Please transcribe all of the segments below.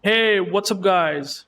Hey, what's up guys?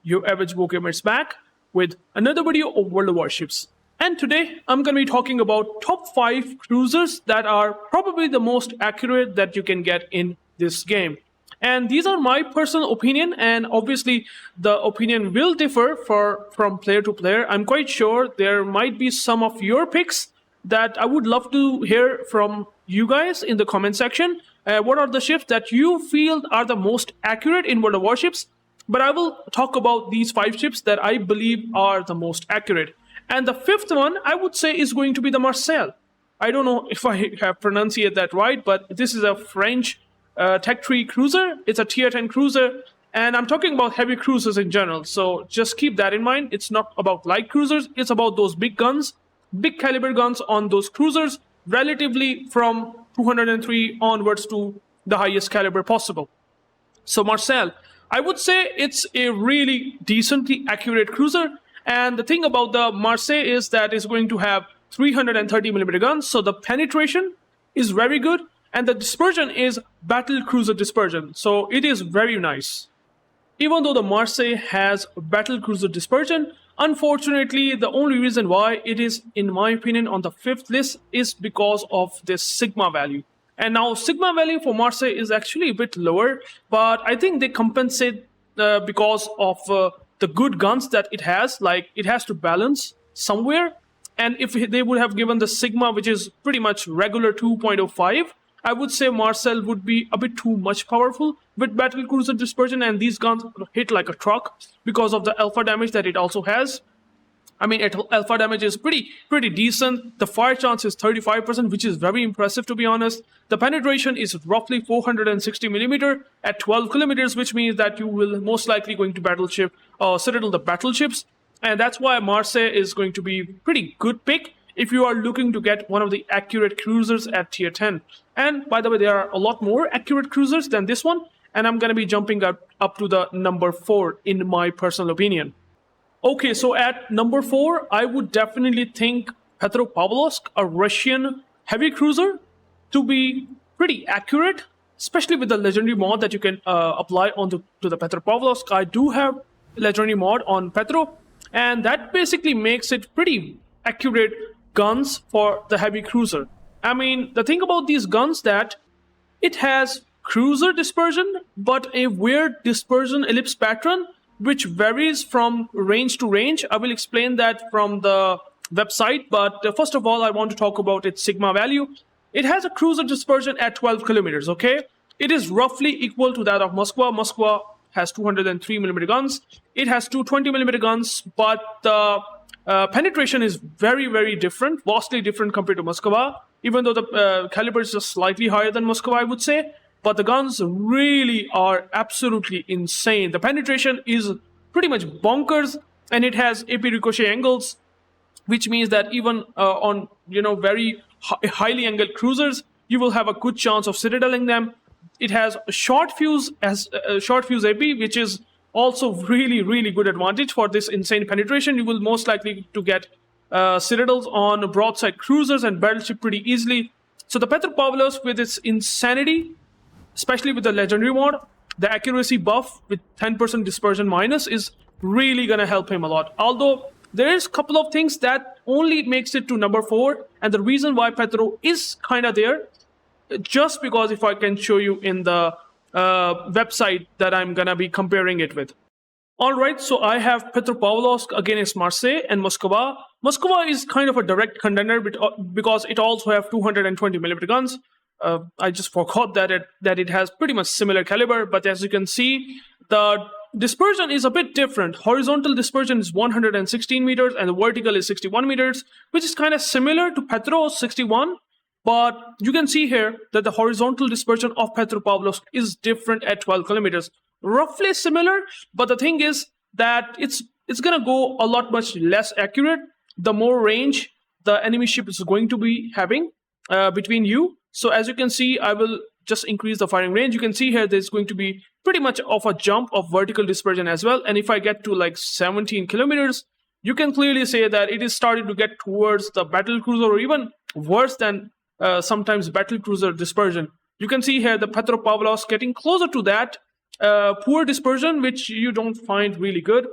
UrAvgWarGamer is back with another video of World of Warships. And today I'm going to be talking about top 5 cruisers that are probably the most accurate that you can get in this game. And these are my personal opinion, and obviously the opinion will differ from player to player. I'm quite sure there might be some of your picks that I would love to hear from you guys in the comment section. What are the ships that you feel are the most accurate in World of Warships? But I will talk about these 5 ships that I believe are the most accurate. And the 5th one, I would say, is going to be the Marseille. I don't know if I have pronounced that right, but this is a French Tech 3 cruiser. It's a tier 10 cruiser. And I'm talking about heavy cruisers in general. So just keep that in mind. It's not about light cruisers. It's about those big guns, big caliber guns on those cruisers, relatively from 203 onwards to the highest caliber possible. So Marseille, I would say it's a really decently accurate cruiser. And the thing about the Marseille is that it's going to have 330mm guns. So the penetration is very good. And the dispersion is battle cruiser dispersion. So it is very nice. Even though the Marseille has battle cruiser dispersion, unfortunately, the only reason why it is, in my opinion, on the 5th list is because of this Sigma value. And now Sigma value for Marseille is actually a bit lower, but I think they compensate because of the good guns that it has. Like, it has to balance somewhere. And if they would have given the Sigma, which is pretty much regular 2.05, I would say Marseille would be a bit too much powerful with battle cruiser dispersion, and these guns hit like a truck because of the alpha damage that it also has. I mean, alpha damage is pretty decent. The fire chance is 35%, which is very impressive, to be honest. The penetration is roughly 460mm at 12 kilometers, which means that you will most likely going to citadel the battleships, and that's why Marseille is going to be pretty good pick if you are looking to get one of the accurate cruisers at tier 10. And by the way, there are a lot more accurate cruisers than this one, and I'm going to be jumping up to the number 4 in my personal opinion. Okay, so at number 4, I would definitely think Petropavlovsk, a Russian heavy cruiser, to be pretty accurate, especially with the legendary mod that you can apply to the Petropavlovsk. I do have legendary mod on Petro, and that basically makes it pretty accurate guns for the heavy cruiser. I mean, the thing about these guns that it has cruiser dispersion, but a weird dispersion ellipse pattern, which varies from range to range. I will explain that from the website, but first of all, I want to talk about its Sigma value. It has a cruiser dispersion at 12 kilometers, okay? It is roughly equal to that of Moskva. Moskva has 203mm guns. It has 220mm guns, but the penetration is very different, vastly different compared to Moskva, even though the caliber is just slightly higher than Moskva, I would say. But the guns really are absolutely insane. The penetration is pretty much bonkers, and it has AP ricochet angles, which means that even on very highly angled cruisers, you will have a good chance of citadeling them. It has short fuse AP, which is also really good advantage for this insane penetration. You will most likely to get citadels on broadside cruisers and battleship pretty easily. So the Petropavlovsk, with its insanity, especially with the legendary mod, the accuracy buff with 10% dispersion minus is really gonna help him a lot. Although there is a couple of things that only makes it to number 4, and the reason why Petro is kind of there, just because if I can show you in the website that I'm gonna be comparing it with. Alright, so I have Petropavlovsk against Marseille and Moskva. Moskva is kind of a direct contender because it also have 220mm guns. I just forgot that it has pretty much similar caliber, but as you can see, the dispersion is a bit different. Horizontal dispersion is 116 meters and the vertical is 61 meters, which is kind of similar to Petro's 61. But you can see here that the horizontal dispersion of Petropavlovsk is different at 12 kilometers. Roughly similar, but the thing is that it's gonna go a lot much less accurate the more range the enemy ship is going to be having between you. So as you can see, I will just increase the firing range. You can see here there's going to be pretty much of a jump of vertical dispersion as well. And if I get to like 17 kilometers, you can clearly say that it is starting to get towards the battle cruiser, or even worse than sometimes battle cruiser dispersion. You can see here the Petropavlovsk getting closer to that poor dispersion, which you don't find really good.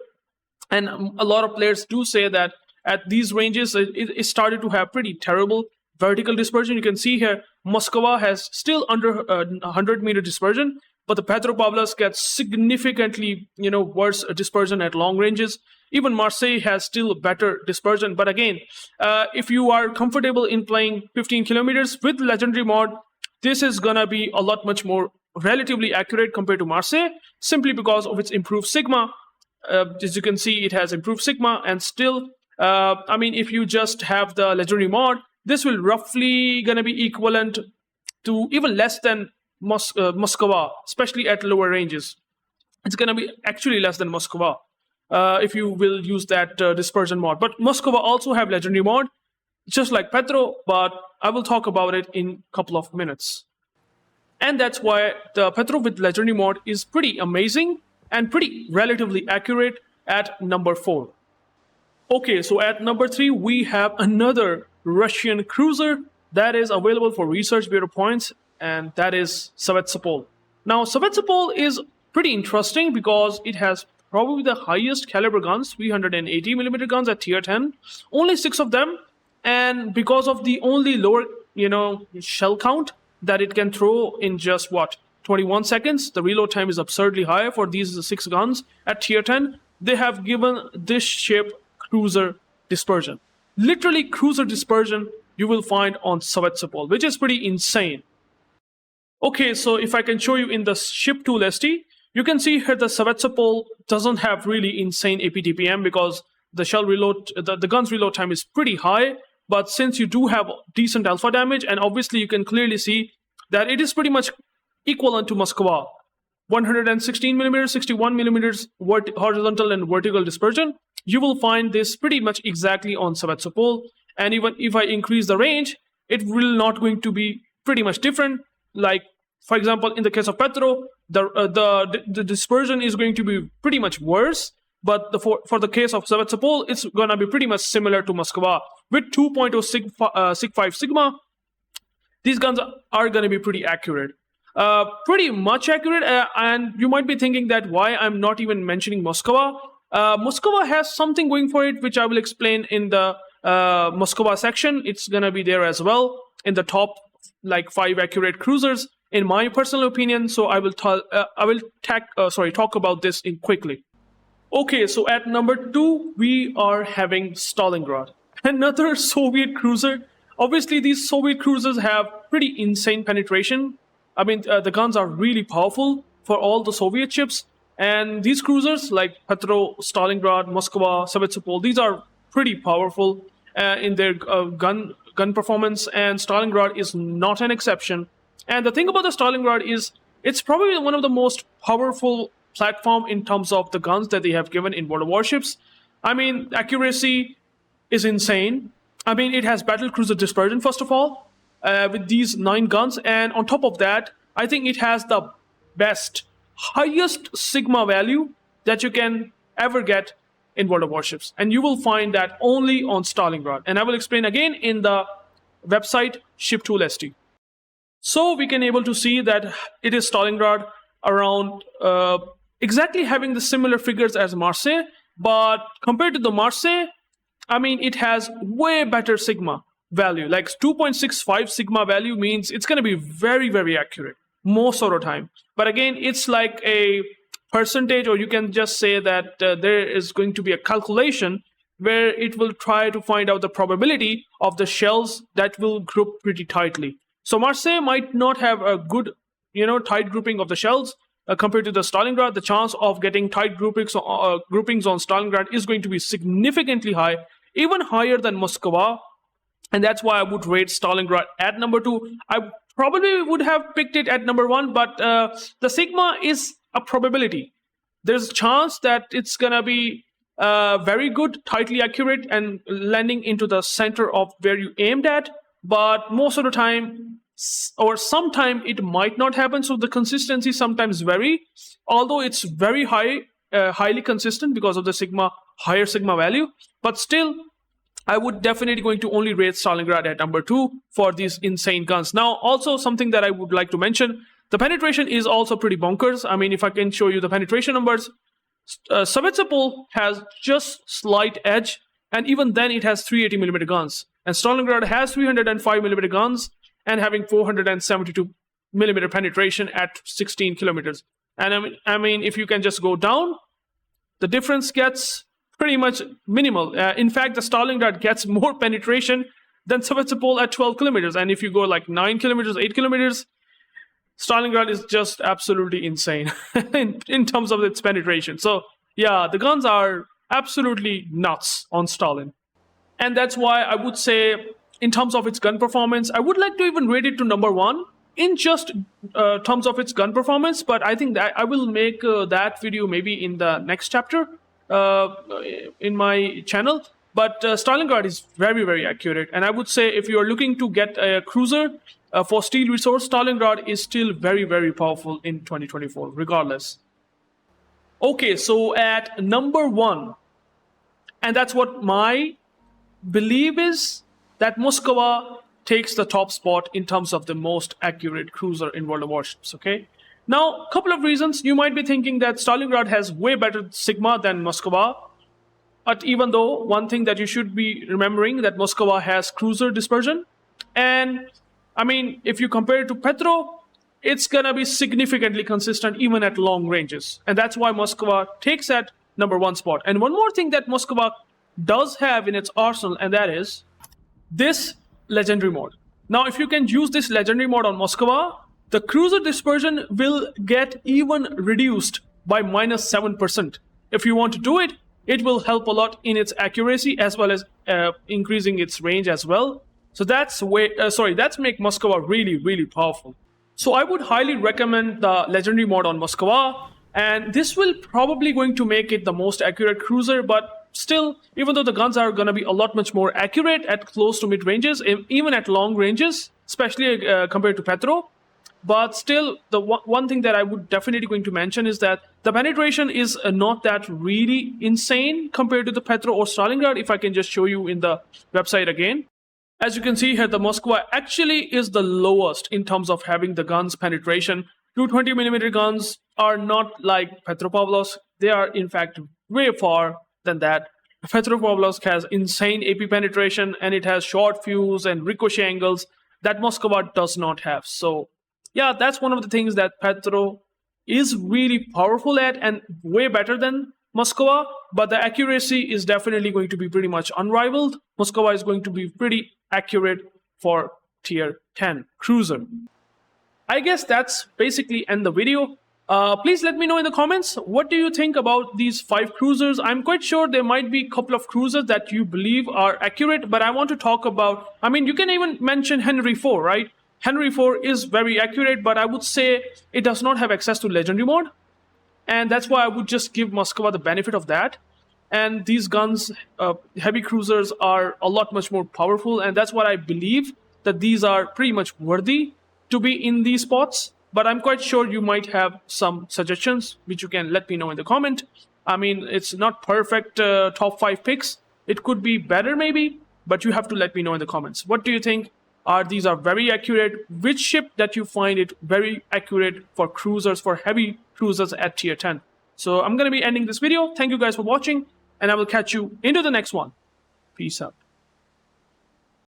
And a lot of players do say that at these ranges, it started to have pretty terrible vertical dispersion. You can see here, Moskva has still under 100-meter dispersion, but the Petropavlovsk gets significantly, worse dispersion at long ranges. Even Marseille has still better dispersion. But again, if you are comfortable in playing 15 kilometers with legendary mod, this is gonna be a lot much more relatively accurate compared to Marseille, simply because of its improved sigma. As you can see, it has improved sigma, and still, if you just have the legendary mod, this will roughly gonna be equivalent to even less than Moskva, especially at lower ranges. It's gonna be actually less than Moskva if you will use that dispersion mod. But Moskva also have legendary mod, just like Petro, but I will talk about it in a couple of minutes. And that's why the Petro with legendary mod is pretty amazing and pretty relatively accurate at number 4. Okay, so at number 3, we have another Russian cruiser that is available for research bureau points, and that is Sevastopol. Now, Sevastopol is pretty interesting because it has probably the highest caliber guns, 380mm guns at tier 10, only 6 of them, and because of the only lower, shell count that it can throw in just 21 seconds, the reload time is absurdly high for these 6 guns at tier 10. They have given this ship cruiser dispersion. Literally cruiser dispersion you will find on Sevastopol, which is pretty insane. Okay, so if I can show you in the ship tool ST, you can see here the Sevastopol doesn't have really insane APTPM because the shell reload, the gun's reload time is pretty high. But since you do have decent alpha damage, and obviously you can clearly see that it is pretty much equivalent to Moskva, 116mm, 61mm horizontal and vertical dispersion, you will find this pretty much exactly on Sevastopol. And even if I increase the range, it will not going to be pretty much different. Like, for example, in the case of Petro, the dispersion is going to be pretty much worse. But for the case of Sevastopol, it's going to be pretty much similar to Moskva. With 2.0 Sig5 Sigma, these guns are going to be pretty accurate. Pretty much accurate, and you might be thinking that why I'm not even mentioning Moskva. Moskva has something going for it, which I will explain in the Moskva section. It's going to be there as well in the top 5 accurate cruisers, in my personal opinion. So I will talk about this in quickly. Okay, so at number 2, we are having Stalingrad, another Soviet cruiser. Obviously, these Soviet cruisers have pretty insane penetration. The guns are really powerful for all the Soviet ships. And these cruisers like Petro, Stalingrad, Moskva, Sevastopol, these are pretty powerful in their gun performance. And Stalingrad is not an exception. And the thing about the Stalingrad is it's probably one of the most powerful platform in terms of the guns that they have given in World of Warships. Accuracy is insane. It has battle cruiser dispersion, first of all, with these 9 guns. And on top of that, I think it has the highest sigma value that you can ever get in World of Warships. And you will find that only on Stalingrad. And I will explain again in the website Ship Tool ST. So we can able to see that it is Stalingrad around exactly having the similar figures as Marseille, but compared to the Marseille, it has way better sigma value. Like 2.65 sigma value means it's going to be very, very accurate most of the time. But again, it's like a percentage, or you can just say that there is going to be a calculation where it will try to find out the probability of the shells that will group pretty tightly. So Marseille might not have a good, tight grouping of the shells, compared to the Stalingrad. The chance of getting tight groupings on Stalingrad is going to be significantly high, even higher than Moskva. And that's why I would rate Stalingrad at number 2. I probably would have picked it at number 1, but the sigma is a probability. There's a chance that it's going to be very good, tightly accurate, and landing into the center of where you aimed at. But most of the time, or sometime, it might not happen. So the consistency sometimes vary, although it's very highly consistent because of the higher sigma value. But still, I would definitely going to only rate Stalingrad at number 2 for these insane guns. Now, also something that I would like to mention, The penetration is also pretty bonkers. I mean, if I can show you the penetration numbers, Sevastopol has just slight edge, and even then it has 380mm guns. And Stalingrad has 305mm guns and having 472mm penetration at 16 kilometers. And I mean, if you can just go down, the difference gets pretty much minimal. In fact, the Stalingrad gets more penetration than Sevastopol at 12 kilometers. And if you go like 9 kilometers, 8 kilometers, Stalingrad is just absolutely insane in terms of its penetration. So yeah, the guns are absolutely nuts on Stalin. And that's why I would say, in terms of its gun performance, I would like to even rate it to number 1 in just terms of its gun performance. But I think that I will make that video maybe in the next chapter in my channel. But Stalingrad is very, very accurate. And I would say if you are looking to get a cruiser for steel resource, Stalingrad is still very, very powerful in 2024, regardless. Okay, so at number 1, and that's what my belief is, that Moskva takes the top spot in terms of the most accurate cruiser in World of Warships, okay? Now, a couple of reasons. You might be thinking that Stalingrad has way better Sigma than Moskva. But even though, one thing that you should be remembering, that Moskva has cruiser dispersion. And I mean, if you compare it to Petro, it's gonna be significantly consistent even at long ranges. And that's why Moskva takes that number 1 spot. And one more thing that Moskva does have in its arsenal, and that is this legendary mode. Now, if you can use this legendary mode on Moskva, the cruiser dispersion will get even reduced by -7%. If you want to do it, it will help a lot in its accuracy as well as increasing its range as well. So that's make Moskva really, really powerful. So I would highly recommend the legendary mode on Moskva, and this will probably going to make it the most accurate cruiser. But still, even though the guns are going to be a lot much more accurate at close to mid ranges, even at long ranges, especially compared to Petro, but still, the one thing that I would definitely going to mention is that the penetration is not that really insane compared to the Petro or Stalingrad. If I can just show you in the website again. As you can see here, the Moskva actually is the lowest in terms of having the guns penetration. 220mm guns are not like Petropavlovsk. They are in fact way far than that. Petropavlovsk has insane AP penetration, and it has short fuse and ricochet angles that Moskva does not have. So yeah, that's one of the things that Petro is really powerful at and way better than Moskva, but the accuracy is definitely going to be pretty much unrivaled. Moskva is going to be pretty accurate for tier 10 cruiser. I guess that's basically end the video. Please let me know in the comments, what do you think about these 5 cruisers? I'm quite sure there might be a couple of cruisers that you believe are accurate, but I want to talk about, I mean, you can even mention Henry IV, right? Henry IV is very accurate, but I would say it does not have access to legendary mode. And that's why I would just give Moskva the benefit of that. And these guns, heavy cruisers, are a lot much more powerful. And that's what I believe, that these are pretty much worthy to be in these spots. But I'm quite sure you might have some suggestions, which you can let me know in the comment. I mean, it's not perfect top 5 picks. It could be better maybe, but you have to let me know in the comments. What do you think? These are very accurate. Which ship that you find it very accurate for cruisers, for heavy cruisers at tier 10? So I'm going to be ending this video. Thank you guys for watching, and I will catch you into the next one. Peace out.